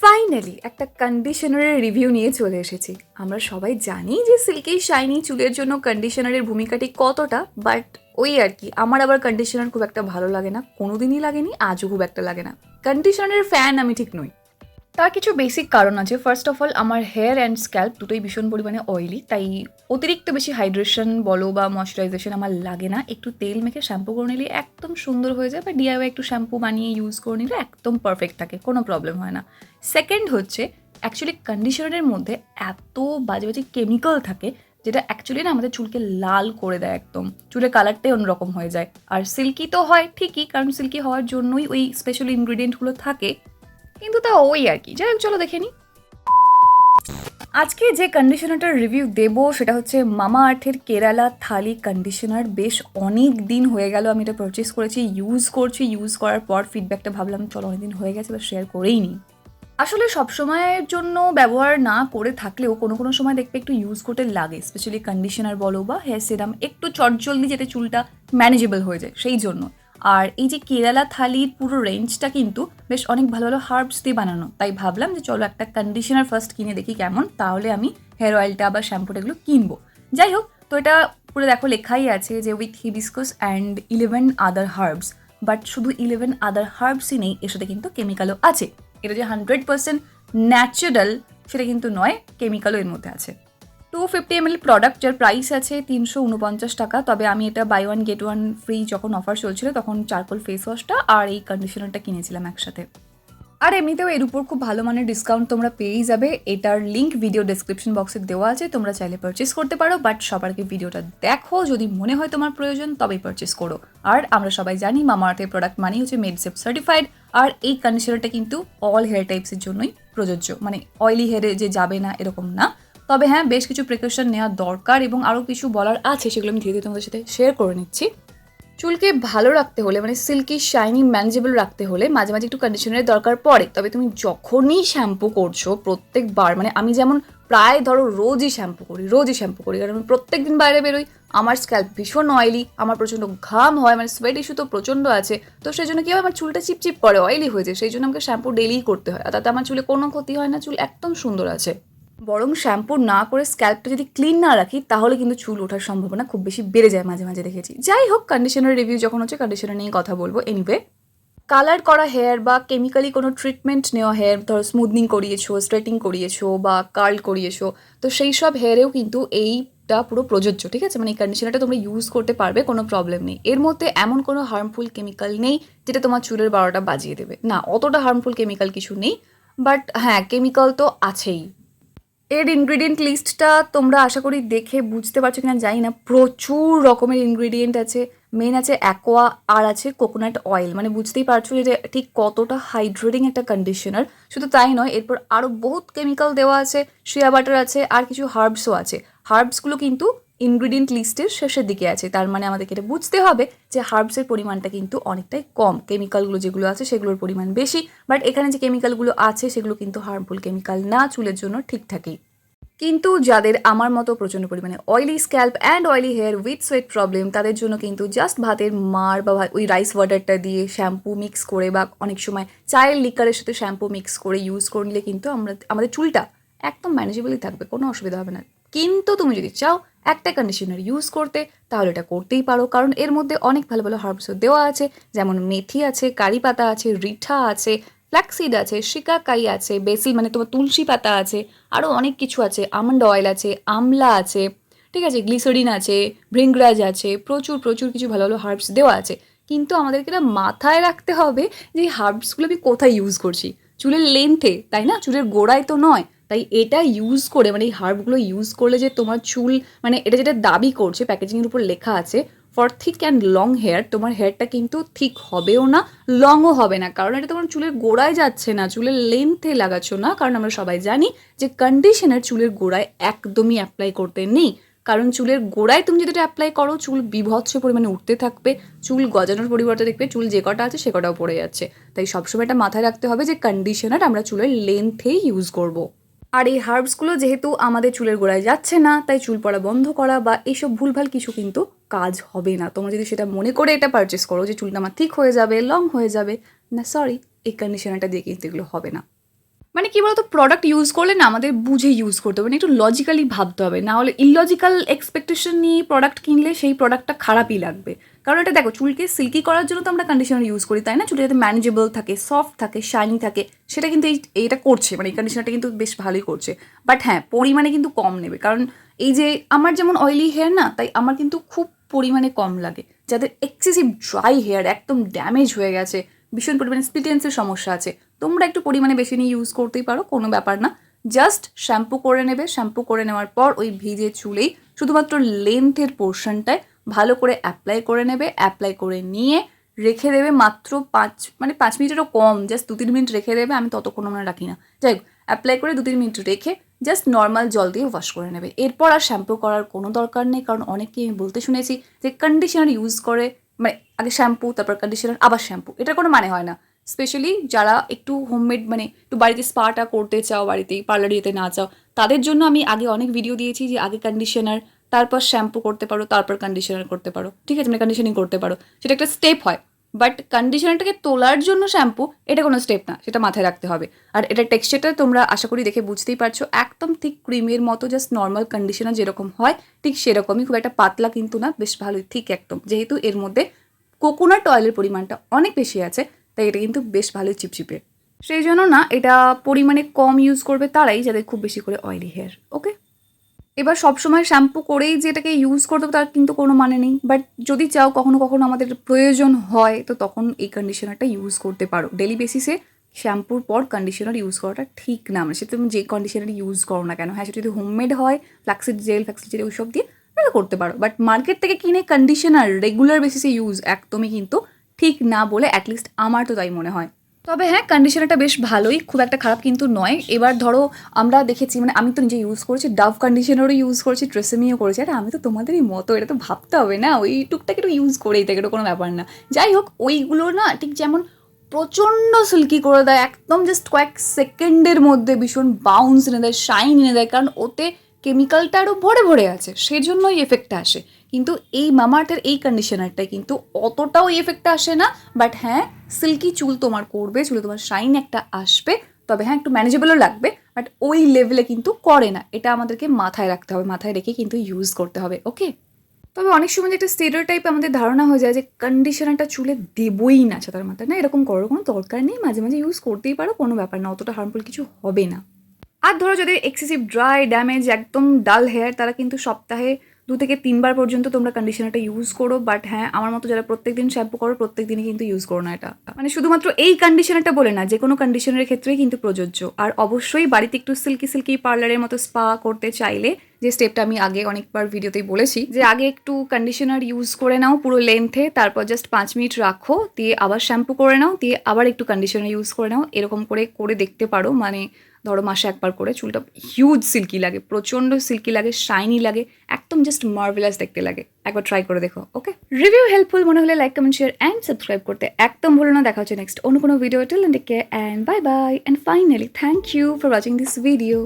Finally একটা কন্ডিশনারের review নিয়ে চলে এসেছি। আমরা সবাই জানি যে সিল্কি শাইনি চুলের জন্য কন্ডিশনারের ভূমিকাটি কতটা, বাট ওই আর কি, আমার আবার কন্ডিশনার খুব একটা ভালো লাগে না, কোনোদিনই লাগেনি, আজও খুব একটা লাগে না। কন্ডিশনারের ফ্যান আমি ঠিক নই। তার কিছু বেসিক কারণ আছে। ফার্স্ট অফ অল, আমার হেয়ার অ্যান্ড স্ক্যাল্প দুটোই ভীষণ পরিমাণে অয়েলি, তাই অতিরিক্ত বেশি হাইড্রেশন বলো বা ময়শ্চারাইজেশন আমার লাগে না। একটু তেল মেখে শ্যাম্পু করে নিলে একদম সুন্দর হয়ে যায়, বা ডিআইওয়াই একটু শ্যাম্পু বানিয়ে ইউজ করে নিলে একদম পারফেক্ট থাকে, কোনো প্রবলেম হয় না। সেকেন্ড হচ্ছে, অ্যাকচুয়ালি কন্ডিশনারের মধ্যে এত বাজে বাজে কেমিক্যাল থাকে যেটা অ্যাকচুয়ালি না আমাদের চুলকে লাল করে দেয়, একদম চুলের কালারটাই অন্যরকম হয়ে যায়। আর সিল্কি তো হয় ঠিকই, কারণ সিল্কি হওয়ার জন্যই ওই স্পেশাল ইনগ্রিডিয়েন্টগুলো থাকে, কিন্তু তা ওই আর কি। যাই হোক, চলো দেখে নিই। আজকে যে কন্ডিশনারটার রিভিউ দেবো সেটা হচ্ছে মামা আর্থের কেরালা থালি কন্ডিশনার। বেশ অনেক দিন হয়ে গেল আমি এটা পারচেস করেছি, ইউজ করছি। ইউজ করার পর ফিডব্যাকটা ভাবলাম চলো অনেকদিন হয়ে গেছে, বা শেয়ার করেই নিই। আসলে সবসময়ের জন্য ব্যবহার না করে থাকলেও কোনো কোনো সময় দেখবে একটু ইউজ করতে লাগে, স্পেশালি কন্ডিশনার বলো বা হেয়ার সিরাম, একটু চটজলদি যাতে চুলটা ম্যানেজেবল হয়ে যায় সেই জন্য। আর এই যে কেরালা থালির পুরো রেঞ্জটা কিন্তু বেশ অনেক ভালো ভালো হার্বস দিয়ে বানানো, তাই ভাবলাম যে চলো একটা কন্ডিশনার ফার্স্ট কিনে দেখি কেমন, তাহলে আমি হেয়ার অয়েলটা বা শ্যাম্পুটা এগুলো কিনবো। যাই হোক, তো এটা পুরো দেখো লেখাই আছে যে with hibiscus and 11 other herbs, but শুধু 11 আদার হার্বসই নেই, এর সাথে কিন্তু কেমিক্যালও আছে। এটা যে 100% ন্যাচারাল সেটা কিন্তু নয়, কেমিক্যালও এর মধ্যে আছে। 250 ml প্রোডাক্ট, যার প্রাইস আছে 349 টাকা। তবে আমি এটা buy one get one free যখন অফার চলছিল তখন চারকোল ফেস ওয়াশটা আর এই কন্ডিশনারটা কিনেছিলাম একসাথে। আর এমনিতেও এর উপর খুব ভালো মানের ডিসকাউন্ট তোমরা পেয়েই যাবে। এটার লিঙ্ক ভিডিও ডেসক্রিপশন বক্সে দেওয়া আছে, তোমরা চাইলে পারচেস করতে পারো, বাট সবার আগে ভিডিওটা দেখো, যদি মনে হয় তোমার প্রয়োজন তবেই পারচেস করো। আর আমরা সবাই জানি মামাআর্থের প্রোডাক্ট মানেই হচ্ছে মেডসেপ সার্টিফাইড, আর এই কন্ডিশনারটা কিন্তু অল হেয়ার টাইপসের জন্যই প্রযোজ্য, মানে অয়েলি হেয়ারে যে যাবে না এরকম না। তবে হ্যাঁ, বেশ কিছু প্রিকশন নেওয়া দরকার এবং আরও কিছু বলার আছে, সেগুলো আমি ধীরে ধীরে তোমাদের সাথে শেয়ার করে নিচ্ছি। চুলকে ভালো রাখতে হলে, মানে সিল্কি শাইনি ম্যানেজেবল রাখতে হলে মাঝে মাঝে একটু কন্ডিশনারের দরকার পড়ে। তবে তুমি যখনই শ্যাম্পু করছো প্রত্যেকবার, মানে আমি যেমন প্রায় ধরো রোজই শ্যাম্পু করি, কারণ আমি প্রত্যেক দিন বাইরে বেরোই, আমার স্ক্যাল্প ভীষণ অয়েলি, আমার প্রচণ্ড ঘাম হয়, মানে সোয়েট ইস্যু তো প্রচণ্ড আছে। তো সেই জন্য কি হয়, আমার চুলটা চিপচিপ করে, অয়েলি হয়ে যায়, সেই জন্য আমাকে শ্যাম্পু ডেইলিই করতে হয়। আর তাতে আমার চুলে কোনো ক্ষতি হয় না, চুল একদম সুন্দর আছে। বরং শ্যাম্পু না করে স্ক্যাল্পটা যদি ক্লিন না রাখি তাহলে কিন্তু চুল ওঠার সম্ভাবনা খুব বেশি বেড়ে যায়, মাঝে মাঝে দেখেছি। যাই হোক, কন্ডিশনার রিভিউ যখন হচ্ছে কন্ডিশনার নিয়ে কথা বলবো। এনিওয়ে, কালার করা হেয়ার বা কেমিক্যালি কোনো ট্রিটমেন্ট নেওয়া হেয়ার, ধরো স্মুথনিং করিয়েছো, স্ট্রেটিং করিয়েছো বা কার্ল করিয়েছো, তো সেই সব হেয়ারেও কিন্তু এইটা পুরো প্রযোজ্য, ঠিক আছে? মানে এই কন্ডিশনারটা তোমরা ইউজ করতে পারবে, কোনো প্রবলেম নেই। এর মধ্যে এমন কোনো হার্মফুল কেমিক্যাল নেই যেটা তোমার চুলের 12টা বাজিয়ে দেবে, না, অতটা হার্মফুল কেমিক্যাল কিছু নেই। বাট হ্যাঁ, কেমিক্যাল তো আছেই। এর ইনগ্রিডিয়েন্ট লিস্টটা তোমরা আশা করি দেখে বুঝতে পারছো কিনা জানি না, প্রচুর রকমের ইনগ্রিডিয়েন্ট আছে। মেন আছে অ্যাকোয়া, আর আছে কোকোনাট অয়েল, মানে বুঝতেই পারছো যে ঠিক কতটা হাইড্রেটিং একটা কন্ডিশনার। শুধু তাই নয়, এরপর আরও বহুত কেমিক্যাল দেওয়া আছে, শিয়া বাটার আছে, আর কিছু হার্বসও আছে। হার্বসগুলো কিন্তু ইনগ্রিডিয়েন্ট লিস্টের শেষের দিকে আছে, তার মানে আমাদেরকে এটা বুঝতে হবে যে হার্বসের পরিমাণটা কিন্তু অনেকটাই কম, কেমিক্যালগুলো যেগুলো আছে সেগুলোর পরিমাণ বেশি। বাট এখানে যে কেমিক্যালগুলো আছে সেগুলো কিন্তু হার্মফুল কেমিক্যাল না, চুলের জন্য ঠিকঠাকই। কিন্তু যাদের আমার মতো প্রচণ্ড পরিমাণে oily scalp and oily hair with sweat problem, তাদের জন্য কিন্তু জাস্ট ভাতের মার বা ওই রাইস ওয়াটারটা দিয়ে শ্যাম্পু মিক্স করে, বা অনেক সময় চায়ের লিকারের সাথে শ্যাম্পু মিক্স করে ইউজ করে নিলে কিন্তু আমাদের চুলটা একদম ম্যানেজেবলই থাকবে, কোনো অসুবিধা হবে না। কিন্তু তুমি যদি চাও একটা কন্ডিশনার ইউজ করতে, তাহলে এটা করতেই পারো, কারণ এর মধ্যে অনেক ভালো ভালো হার্বসও দেওয়া আছে, যেমন মেথি আছে, কারি পাতা আছে, রিঠা আছে, ফ্ল্যাক্সিড আছে, শিকাকাই আছে, বেসিল মানে তোমার তুলসী পাতা আছে, আরও অনেক কিছু আছে, আমন্ড অয়েল আছে, আমলা আছে, ঠিক আছে, গ্লিসারিন আছে, ভৃঙ্গরাজ আছে, প্রচুর প্রচুর কিছু ভালো ভালো হার্বস দেওয়া আছে। কিন্তু আমাদেরকে এটা মাথায় রাখতে হবে যে এই হার্বসগুলো আমি কোথায় ইউজ করছি, চুলের লেন্থে, তাই না? চুলের গোড়ায় তো নয়। তাই এটা ইউজ করে, মানে এই হার্বগুলো ইউজ করলে যে তোমার চুল, মানে এটা যেটা দাবি করছে, প্যাকেজিংয়ের উপর লেখা আছে for thick and long hair, তোমার হেয়ারটা কিন্তু থিক হবেও না, লংও হবে না, কারণ এটা তোমার চুলের গোড়ায় যাচ্ছে না, চুলের লেন্থে লাগাচ্ছ না। কারণ আমরা সবাই জানি যে কন্ডিশনার চুলের গোড়ায় একদমই অ্যাপ্লাই করতে নেই, কারণ চুলের গোড়ায় তুমি যদি এটা অ্যাপ্লাই করো, চুল বিভৎস পরিমাণে উঠতে থাকবে, চুল গজানোর পরিবর্তে দেখবে চুল যে কটা আছে সে কটাও পড়ে যাচ্ছে। তাই সবসময় এটা মাথায় রাখতে হবে যে কন্ডিশনার আমরা চুলের লেন্থেই ইউজ করব। আর এই হার্বসগুলো যেহেতু আমাদের চুলের গোড়ায় যাচ্ছে না, তাই চুল পড়া বন্ধ করা বা এইসব ভুলভাল কিছু কিন্তু কাজ হবে না। তোমরা যদি সেটা মনে করে এটা পারচেস করো যে চুলটা আমার ঠিক হয়ে যাবে, লং হয়ে যাবে, না সরি, এই কন্ডিশনারটা দিয়ে কিন্তু এগুলো হবে না। মানে কি বলতো, প্রোডাক্ট ইউজ করলে না আমাদের বুঝে ইউজ করতে হবে, মানে একটু লজিক্যালি ভাবতে হবে, না হলে ইললজিক্যাল এক্সপেকটেশন নিয়ে প্রোডাক্ট কিনলে সেই প্রোডাক্টটা খারাপই লাগবে। কারণ এটা দেখো, চুলকে সিল্কি করার জন্য তো আমরা কন্ডিশনার ইউজ করি, তাই না? চুলটা যাতে ম্যানেজেবল থাকে, সফট থাকে, শাইনি থাকে, সেটা কিন্তু এইটা করছে, মানে এই কন্ডিশনারটা কিন্তু বেশ ভালোই করছে। বাট হ্যাঁ, পরিমাণে কিন্তু কম নেবে, কারণ এই যে আমার যেমন অয়েলি হেয়ার না, তাই আমার কিন্তু খুব পরিমাণে কম লাগে। যাদের এক্সেসিভ ড্রাই হেয়ার, একদম ড্যামেজ হয়ে গেছে, ভীষণ পরিমাণে স্প্লিটেন্সের সমস্যা আছে, তোমরা একটু পরিমাণে বেশি নিয়ে ইউজ করতেই পারো, কোনো ব্যাপার না। জাস্ট শ্যাম্পু করে নেবে, শ্যাম্পু করে নেওয়ার পর ওই ভিজে চুলেই শুধুমাত্র লেন্থের পোর্শনটায় ভালো করে অ্যাপ্লাই করে নেবে। অ্যাপ্লাই করে নিয়ে রেখে দেবে মাত্র 5 মিনিটেরও কম, জাস্ট 2-3 মিনিট রেখে দেবে। আমি ততক্ষণ আমরা রাখি না, যাই হোক, অ্যাপ্লাই করে 2-3 মিনিট রেখে জাস্ট নর্মাল জল দিয়ে ওয়াশ করে নেবে। এরপর আর শ্যাম্পু করার কোনো দরকার নেই, কারণ অনেকেই আমি বলতে শুনেছি যে কন্ডিশনার ইউজ করে, মানে আগে শ্যাম্পু তারপর কন্ডিশনার আবার শ্যাম্পু, এটার কোনো মানে হয় না। স্পেশালি যারা একটু হোমমেড, মানে একটু বাড়িতে স্পাটা করতে চাও, বাড়িতেই পার্লার যেতে না চাও, তাদের জন্য আমি আগে অনেক ভিডিও দিয়েছি যে আগে কন্ডিশনার, তারপর শ্যাম্পু করতে পারো, তারপর কন্ডিশনার করতে পারো, ঠিক আছে, মানে কন্ডিশনিং করতে পারো, সেটা একটা স্টেপ হয়। বাট কন্ডিশনারটাকে তোলার জন্য শ্যাম্পু, এটা কোনো স্টেপ না, সেটা মাথায় রাখতে হবে। আর এটার টেক্সচারটা তোমরা আশা করি দেখে বুঝতেই পারছো, একদম ঠিক ক্রিমের মতো, জাস্ট নর্মাল কন্ডিশনার যেরকম হয় ঠিক সেরকমই, খুব একটা পাতলা কিন্তু না, বেশ ভালোই ঠিক একদম। যেহেতু এর মধ্যে কোকোনাট অয়েলের পরিমাণটা অনেক বেশি আছে, তাই এটা কিন্তু বেশ ভালোই চিপচিপে। সেই জন্য না, এটা পরিমাণে কম ইউজ করবে তারাই যাদের খুব বেশি করে অয়েলি হেয়ার। ওকে, এবার সবসময় শ্যাম্পু করেই যে এটাকে ইউজ করতে হবে তার কিন্তু কোনো মানে নেই। বাট যদি চাও কখনো কখনো আমাদের প্রয়োজন হয়, তো তখন এই কন্ডিশনারটা ইউজ করতে পারো। ডেলি বেসিসে শ্যাম্পুর পর কন্ডিশনার ইউজ করাটা ঠিক না, মানে সেটা তুমি যে কন্ডিশনার ইউজ করো না কেন। হ্যাঁ, সেটা যদি হোমমেড হয়, ফ্ল্যাক্সিড জেল ওইসব দিয়ে তাহলে করতে পারো। বাট মার্কেট থেকে কিনে কন্ডিশনার রেগুলার বেসিসে ইউজ একদমই কিন্তু ঠিক না বলে অ্যাটলিস্ট আমার তো তাই মনে হয়। তবে হ্যাঁ, কন্ডিশনারটা বেশ ভালোই, খুব একটা খারাপ কিন্তু নয়। এবার ধরো আমরা দেখেছি, মানে আমি তো নিজে ইউজ করেছি, ডাভ কন্ডিশনারও ইউজ করেছি, ট্রেসেমিও করেছি। আরে আমি তো তোমাদেরই মতো, এটা তো ভাবতে হবে না, ওই টুকটাক একটু ইউজ করেই থাকে, এটা কোনো ব্যাপার না। যাই হোক, ওইগুলো না ঠিক যেমন প্রচণ্ড সিল্কি করে দেয়, একদম জাস্ট কয়েক সেকেন্ডের মধ্যে ভীষণ বাউন্স এনে দেয়, শাইন এনে দেয়, কারণ ওতে কেমিক্যালটা আরও ভরে ভরে আছে, সেজন্যই এফেক্টটা আসে। কিন্তু এই মামাআর্থের এই কন্ডিশনারটায় কিন্তু অতটাও এফেক্টটা আসে না। বাট হ্যাঁ, সিল্কি চুল তোমার করবে, চুলে তোমার শাইন একটা আসবে। তবে হ্যাঁ, একটু ম্যানেজেবলও লাগবে, বাট ওই লেভেলে কিন্তু করে না। এটা আমাদেরকে মাথায় রাখতে হবে, মাথায় রেখে কিন্তু ইউজ করতে হবে। ওকে, তবে অনেক সময় একটা স্টেরিওটাইপ আমাদের ধারণা হয়ে যায় যে কন্ডিশনারটা চুলে দেবই না ছাতার মাথায়, না, এরকম করার কোনো দরকার নেই। মাঝে মাঝে ইউজ করতেই পারো, কোনো ব্যাপার না, অতটা হার্মফুল কিছু হবে না। আর ধরো যাদের এক্সেসিভ ড্রাই, ড্যামেজ, একদম ডাল হেয়ার, তারা কিন্তু সপ্তাহে 2 থেকে 3 বার পর্যন্ত তোমরা কন্ডিশনারটা ইউজ করো। বাট হ্যাঁ, আমার মতো যারা প্রত্যেকদিন শ্যাম্পু করো, প্রত্যেক দিনই কিন্তু ইউজ করো না এটা। মানে শুধুমাত্র এই কন্ডিশনারটা বলে না, যে কোনো কন্ডিশনারের ক্ষেত্রেই কিন্তু প্রযোজ্য। আর অবশ্যই বাড়িতে একটু সিল্কি সিল্কি পার্লারের মতো স্পা করতে চাইলে, যে স্টেপটা আমি আগে অনেকবার ভিডিওতেই বলেছি, যে আগে একটু কন্ডিশনার ইউজ করে নাও পুরো লেন্থে, তারপর জাস্ট 5 মিনিট রাখো, দিয়ে আবার শ্যাম্পু করে নাও, দিয়ে আবার একটু কন্ডিশনার ইউজ করে নাও। এরকম করে করে দেখতে পারো। মানে ধরো মাসে একবার করে, চুলটা হিউজ সিল্কি লাগে, প্রচণ্ড সিল্কি লাগে, শাইনি লাগে, একদম জাস্ট মার্ভেলাস দেখতে লাগে। একবার ট্রাই করে দেখো। ওকে, রিভিউ হেল্পফুল মনে হলে like, comment, share and subscribe করতে একদম ভুলো না। দেখা হচ্ছে নেক্সট অন্য কোনো video. Till then take care and bye bye. And finally thank you for watching this video.